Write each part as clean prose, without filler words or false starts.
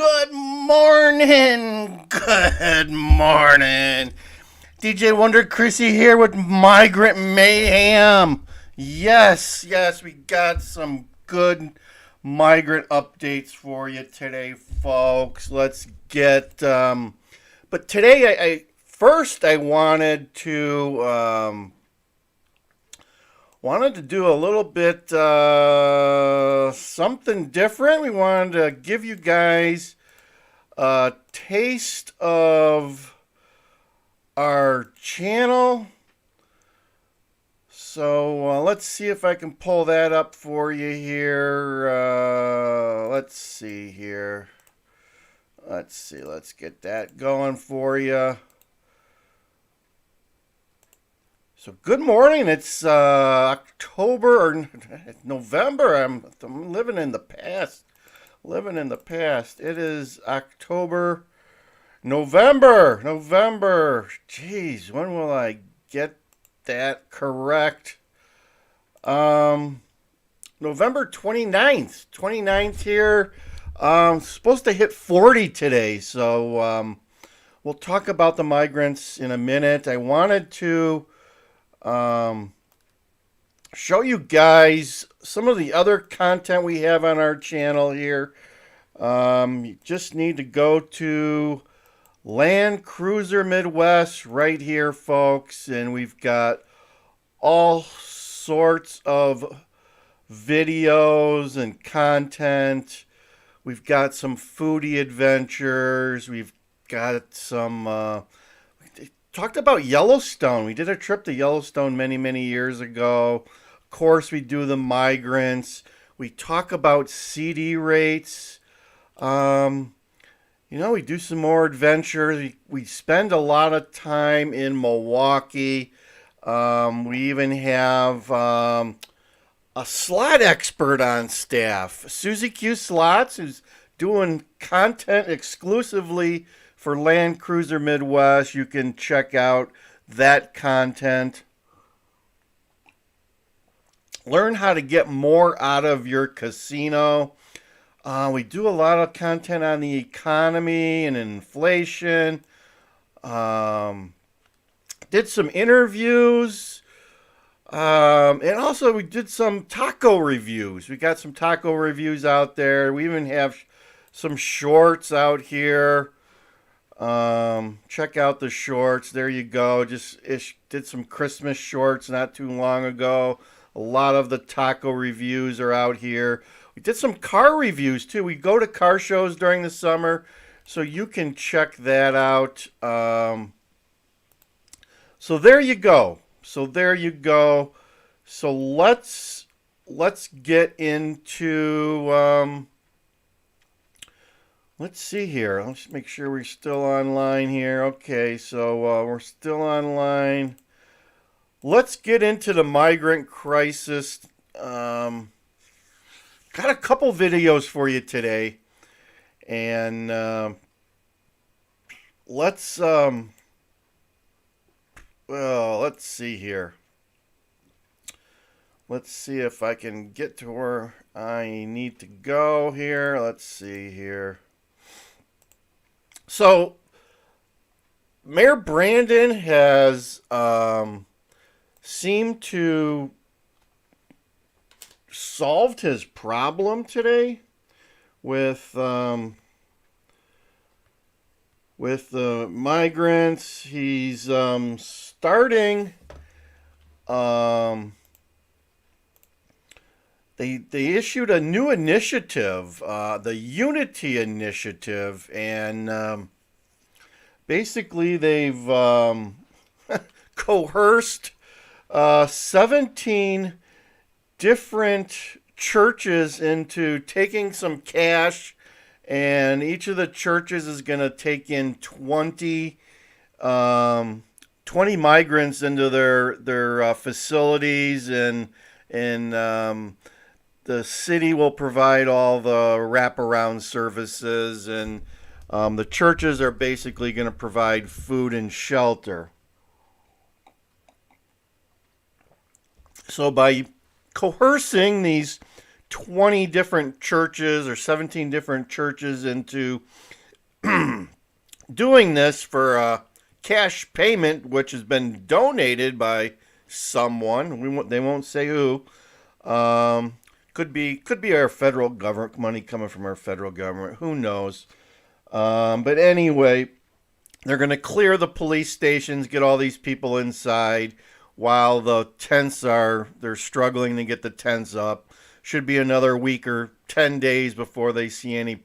Good morning. Good morning. DJ Wonder Chrissy here with Migrant Mayhem. Yes, we got some good migrant updates for you today, folks. Let's get. But today, I wanted to do a little bit something different. We wanted to give you guys a taste of our channel. So let's see if I can pull that up for you here. Let's see here. Let's get that going for you. So good morning. It's October or November. I'm living in the past. It is November. Jeez, when will I get that correct? November 29th. 29th here. Supposed to hit 40 today. So we'll talk about the migrants in a minute. I wanted to show you guys some of the other content we have on our channel here. You just need to go to Land Cruiser Midwest right here, folks, and we've got all sorts of videos and content. We've got some foodie adventures. We've got some talked about Yellowstone. We did a trip to Yellowstone many years ago. Of course, we do the migrants. We talk about CD rates. We do some more adventures. We spend a lot of time in Milwaukee. We even have a slot expert on staff, Susie Q Slots, who's doing content exclusively for Land Cruiser Midwest. You can check out that content. Learn how to get more out of your casino. We do a lot of content on the economy and inflation. Did some interviews. And also we did some taco reviews. We got some taco reviews out there. We even have some shorts out here. Check out the shorts. There you go. Just did some Christmas shorts not too long ago. A lot of the taco reviews are out here. We did some car reviews too. We go to car shows during the summer, so you can check that out. So there you go. So let's get into let's see here. Let's make sure we're still online here. Okay, so we're still online. Let's get into the migrant crisis. Got a couple videos for you today. And let's see here. Let's see if I can get to where I need to go here. Let's see here. So, Mayor Brandon has seemed to solved his problem today with the migrants. He's starting. They issued a new initiative, the Unity Initiative, and basically they've coerced 17 different churches into taking some cash, and each of the churches is going to take in 20 migrants into their facilities, and the city will provide all the wraparound services, and the churches are basically going to provide food and shelter. So by coercing these 20 different churches or 17 different churches into doing this for a cash payment, which has been donated by someone. They won't say who. Could be our federal government, money coming from our federal government. Who knows? But anyway, they're going to clear the police stations, get all these people inside while the tents they're struggling to get the tents up. Should be another week or 10 days before they see any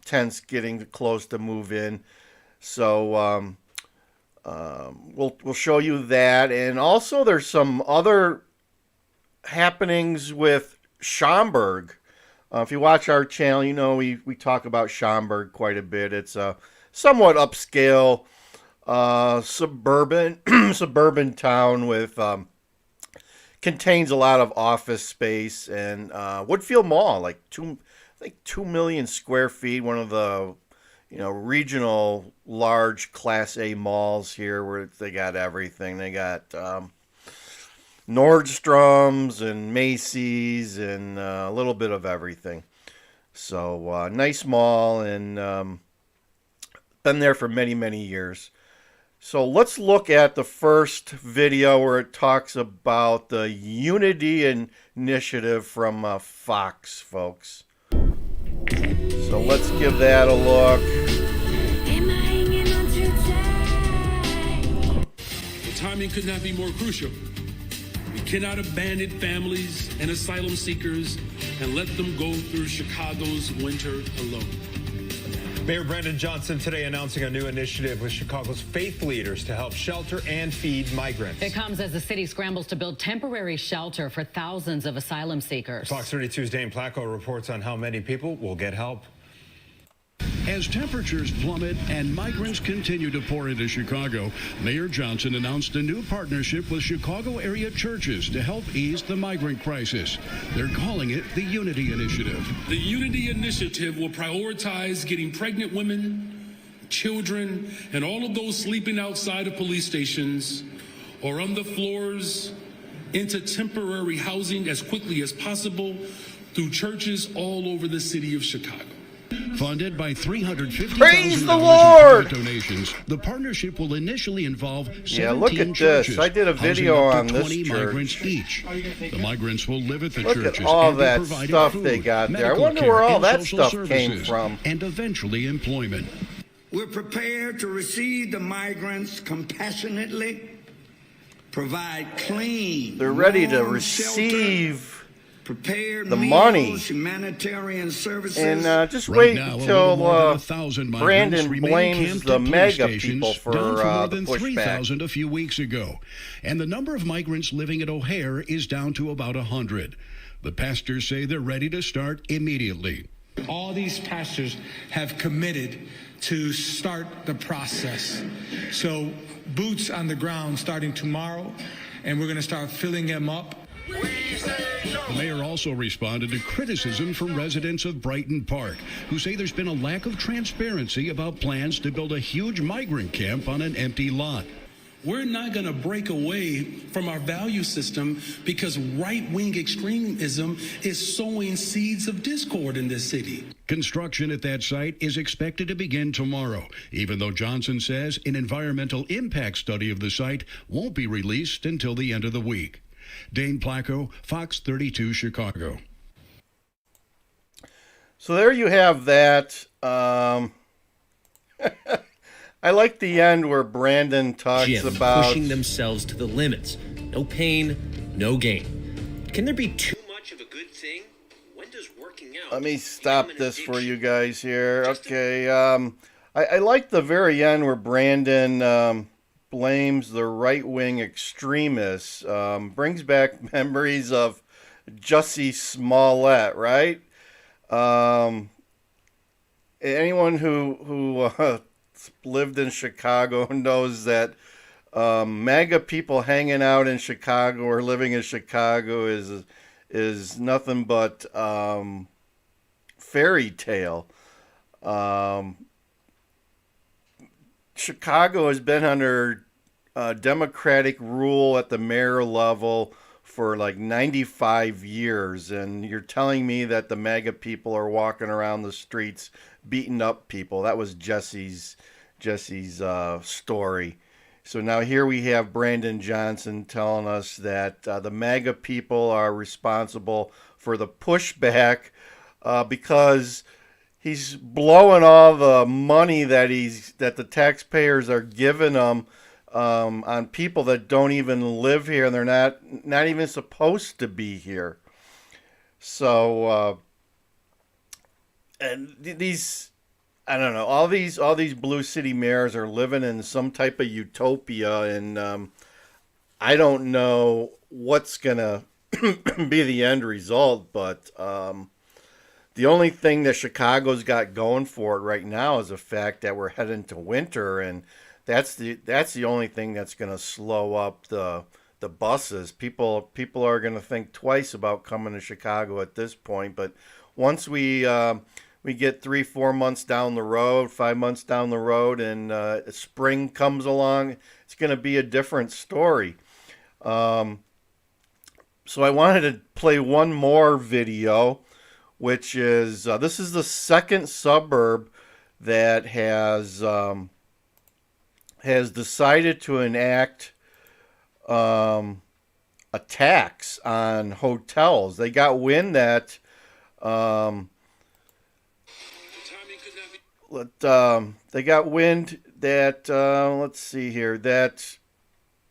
tents getting close to move in. So we'll show you that. And also there's some other happenings with Schaumburg. If you watch our channel, you know we talk about Schaumburg quite a bit. It's a somewhat upscale suburban town with contains a lot of office space, and Woodfield Mall, like 2 million square feet, one of the regional large Class A malls here where they got everything. They got Nordstrom's and Macy's and a little bit of everything. So nice mall, and been there for many, many years. So let's look at the first video where it talks about the Unity Initiative from Fox, folks. So let's give that a look. The timing could not be more crucial. We cannot abandon families and asylum seekers and let them go through Chicago's winter alone. Mayor Brandon Johnson today announcing a new initiative with Chicago's faith leaders to help shelter and feed migrants. It comes as the city scrambles to build temporary shelter for thousands of asylum seekers. Fox 32's Dane Placco reports on how many people will get help. As temperatures plummet and migrants continue to pour into Chicago, Mayor Johnson announced a new partnership with Chicago area churches to help ease the migrant crisis. They're calling it the Unity Initiative. The Unity Initiative will prioritize getting pregnant women, children, and all of those sleeping outside of police stations or on the floors into temporary housing as quickly as possible through churches all over the city of Chicago. Funded by $350,000 Praise the Lord! in donations, the partnership will initially involve 17 look at churches, this. I did a video on this 20 church. migrants each. The migrants will live at the Look churches at all and be that provided stuff food, they got there. I medical wonder care, where all and that social stuff came services, from. and eventually employment. We're prepared to receive the migrants compassionately, provide clean, They're ready to warm receive shelter, prepared the meals, money. humanitarian services. And just Right wait now, a until little more than 1,000 migrants Brandon remain blames camped the at police MAGA stations, people for down from more the than pushback. 3,000 a few weeks ago. And the number of migrants living at O'Hare is down to about 100. The pastors say they're ready to start immediately. All these pastors have committed to start the process. So boots on the ground starting tomorrow, and we're going to start filling them up. The mayor also responded to criticism from residents of Brighton Park, who say there's been a lack of transparency about plans to build a huge migrant camp on an empty lot. We're not going to break away from our value system because right-wing extremism is sowing seeds of discord in this city. Construction at that site is expected to begin tomorrow, even though Johnson says an environmental impact study of the site won't be released until the end of the week. Dane Placco, Fox 32 Chicago. So there you have that. I like the end where Brandon talks about pushing themselves to the limits. No pain, no gain. Can there be too much of a good thing? When does working out? Let me stop this for you guys here. Okay. I like the very end where Brandon blames the right-wing extremists. Brings back memories of Jussie Smollett, right? Anyone who lived in Chicago knows that MAGA people hanging out in Chicago or living in Chicago is nothing but fairy tale. Chicago has been under Democratic rule at the mayor level for like 95 years, and you're telling me that the MAGA people are walking around the streets beating up people. That was Jesse's story. So now here we have Brandon Johnson telling us that the MAGA people are responsible for the pushback because he's blowing all the money that the taxpayers are giving him on people that don't even live here, and they're not even supposed to be here. So and these, I don't know, all these blue city mayors are living in some type of utopia, and I don't know what's gonna be the end result, but the only thing that Chicago's got going for it right now is the fact that we're heading to winter, and that's the only thing that's going to slow up the buses. People are going to think twice about coming to Chicago at this point, but once we get 3-4 months down the road, 5 months down the road, and spring comes along, it's going to be a different story. So I wanted to play one more video, which is this is the second suburb that has decided to enact a tax on hotels. They got wind that let's see here, that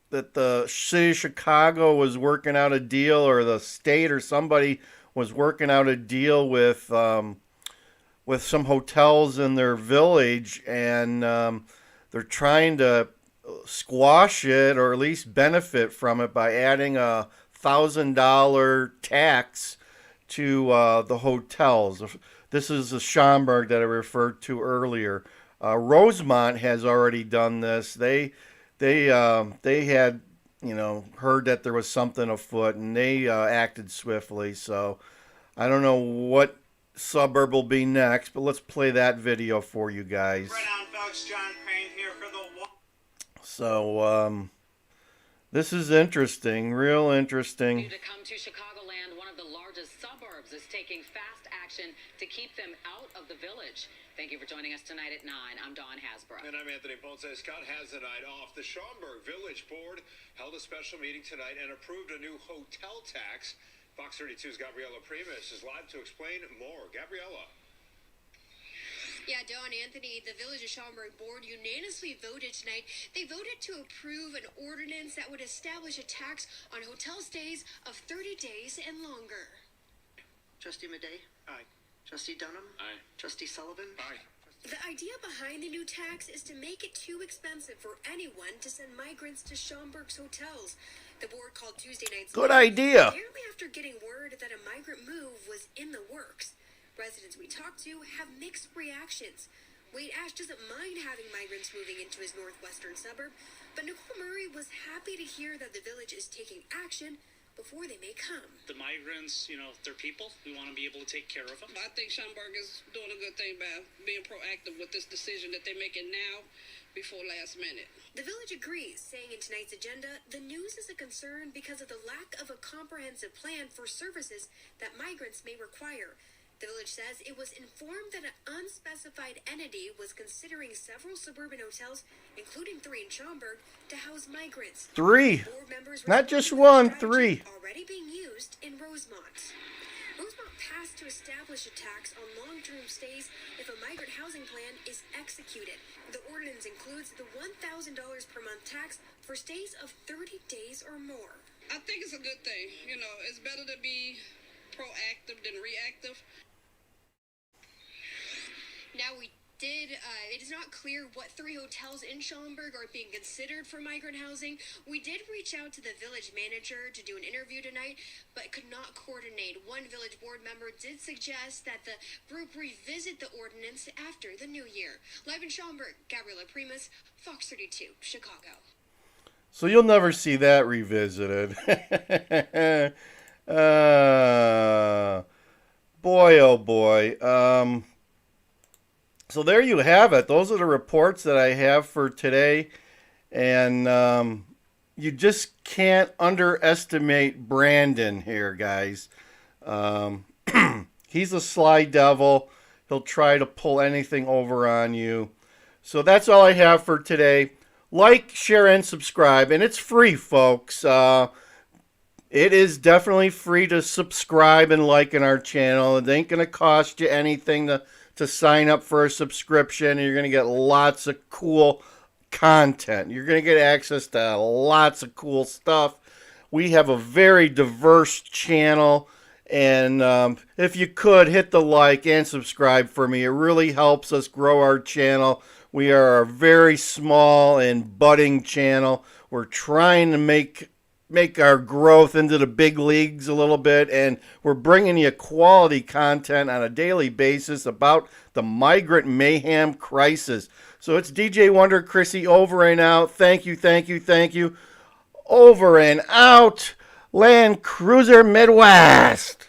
the city of Chicago was working out a deal, or the state or somebody was working out a deal with some hotels in their village, and they're trying to squash it, or at least benefit from it, by adding a $1,000 tax to the hotels. This is the Schaumburg that I referred to earlier. Rosemont has already done this. They had, heard that there was something afoot, and they acted swiftly. So I don't know what suburb will be next, but let's play that video for you guys. Right on, folks. John Crane here for the... So this is interesting, real interesting. To come to Chicagoland, one of the largest suburbs is taking fast action to keep them out of the village. Thank you for joining us tonight at 9. I'm Dawn Hasbrook. And I'm Anthony Ponce. Scott has the night off. The Schaumburg Village Board held a special meeting tonight and approved a new hotel tax. Fox 32's Gabriella Primus is live to explain more. Gabriella. Yeah, Dawn, Anthony, the Village of Schaumburg Board unanimously voted tonight. They voted to approve an ordinance that would establish a tax on hotel stays of 30 days and longer. Trustee Madej? Aye. Trustee Dunham? Aye. Trustee Sullivan? Aye. The idea behind the new tax is to make it too expensive for anyone to send migrants to Schaumburg's hotels. The board called Tuesday night's Good idea. apparently after getting word that a migrant move was in the works. Residents we talked to have mixed reactions. Wade Ash doesn't mind having migrants moving into his northwestern suburb, but Nicole Murray was happy to hear that the village is taking action before they may come. The migrants, they're people. We want to be able to take care of them. I think Schaumburg is doing a good thing by being proactive with this decision that they're making now before last minute. The village agrees, saying in tonight's agenda, the news is a concern because of the lack of a comprehensive plan for services that migrants may require. The village says it was informed that an unspecified entity was considering several suburban hotels, including 3 in Schaumburg, to house migrants. 3. Not just 1, 3. Already being used in Rosemont. Rosemont passed to establish a tax on long-term stays if a migrant housing plan is executed. The ordinance includes the $1,000 per month tax for stays of 30 days or more. I think it's a good thing. It's better to be proactive than reactive. Now it is not clear what 3 hotels in Schaumburg are being considered for migrant housing. We did reach out to the village manager to do an interview tonight, but could not coordinate. One village board member did suggest that the group revisit the ordinance after the new year. Live in Schaumburg, Gabriella Primus, Fox 32, Chicago. So you'll never see that revisited. Boy, oh boy. So there you have it. Those are the reports that I have for today. And, you just can't underestimate Brandon here, guys. He's a sly devil. He'll try to pull anything over on you. So that's all I have for today. Like, share, and subscribe. And it's free, folks. It is definitely free to subscribe and like in our channel. It ain't going to cost you anything to sign up for a subscription. And you're going to get lots of cool content. You're going to get access to lots of cool stuff. We have a very diverse channel. And if you could, hit the like and subscribe for me. It really helps us grow our channel. We are a very small and budding channel. We're trying to make our growth into the big leagues a little bit, and we're bringing you quality content on a daily basis about the migrant mayhem crisis. So it's DJ Wonder Chrissy over and out. Thank you, thank you, thank you. Over and out. Land Cruiser Midwest.